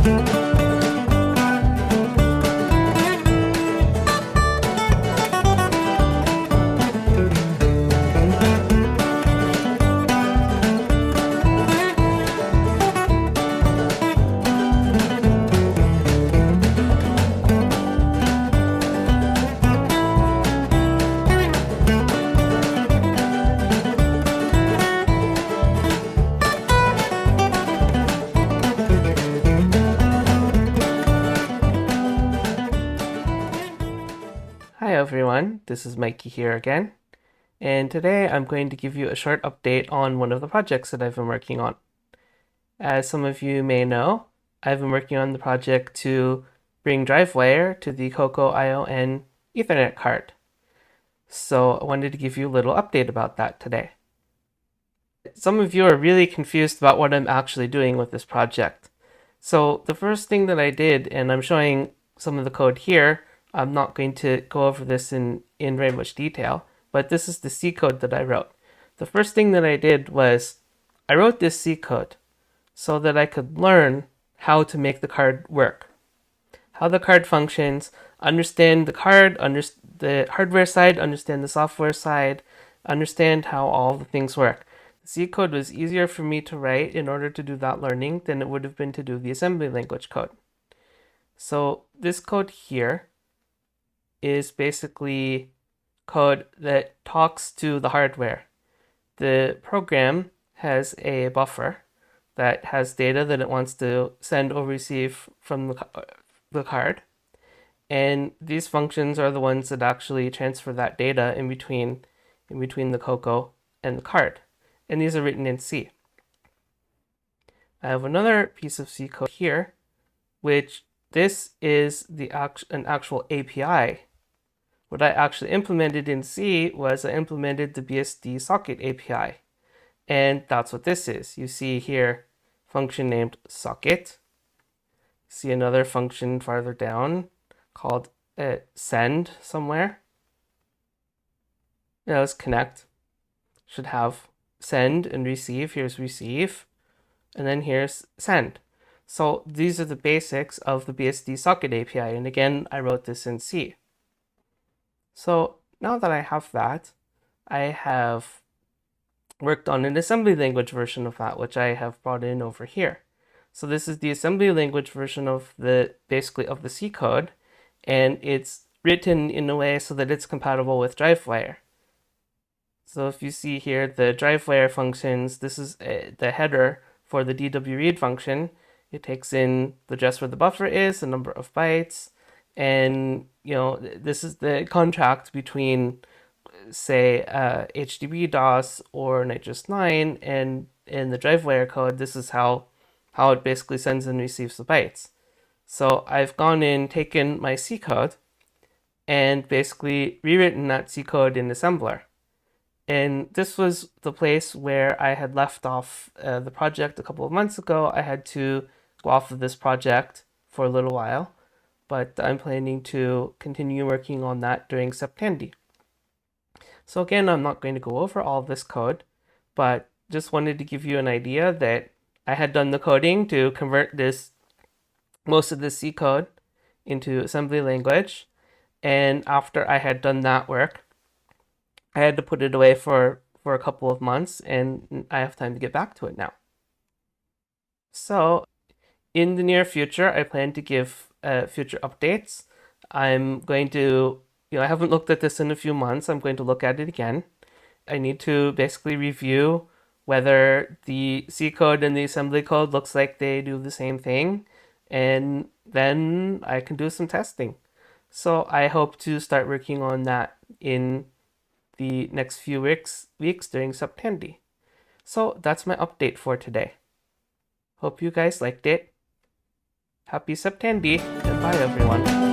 Hi everyone, this is Mikey here again, and today I'm going to give you a short update on one of the projects that I've been working on. As some of you may know, I've been working on the project to bring DriveWire to the CoCoION Ethernet card. So I wanted to give you a little update about that today. Some of you are really confused about what I'm actually doing with this project. So the first thing that I did, and I'm showing some of the code here, I'm not going to go over this in very much detail, but this is the C code that I wrote. The first thing that I did was I wrote this C code so that I could learn how to make the card work, how the card functions, understand the card, understand the hardware side, understand the software side, understand how all the things work. The C code was easier for me to write in order to do that learning than it would have been to do the assembly language code. So this code here is basically code that talks to the hardware. The program has a buffer that has data that it wants to send or receive from the card, and these functions are the ones that actually transfer that data in between the Coco and the card, and these are written in C. I have another piece of C code here, which this is an actual API. What I actually implemented in C was I implemented the BSD socket API. And that's what this is. You see here function named socket. See another function farther down called send somewhere. Now let's connect. Should have send and receive. Here's receive. And then here's send. So these are the basics of the BSD socket API. And again, I wrote this in C. So now that I have that, I have worked on an assembly language version of that, which I have brought in over here. So this is the assembly language version of the C code, and it's written in a way so that it's compatible with DriveWire. So if you see here the DriveWire functions, this is the header for the DWRead function. It takes in the address where the buffer is, the number of bytes, and this is the contract between, say, HDB DOS or Nitrous 9 and in the DriveWire code. This is how it basically sends and receives the bytes. So I've gone in, taken my C code, and basically rewritten that C code in assembler. And this was the place where I had left off the project a couple of months ago. I had to go off of this project for a little while, but I'm planning to continue working on that during September. So again, I'm not going to go over all of this code, but just wanted to give you an idea that I had done the coding to convert most of this C code into assembly language. And after I had done that work, I had to put it away for a couple of months, and I have time to get back to it now. So in the near future, I plan to give future updates. I'm going to, I haven't looked at this in a few months. I'm going to look at it again. I need to basically review whether the C code and the assembly code looks like they do the same thing, and then I can do some testing. So I hope to start working on that in the next few weeks during September. So that's my update for today. Hope you guys liked it. Happy September, and bye everyone.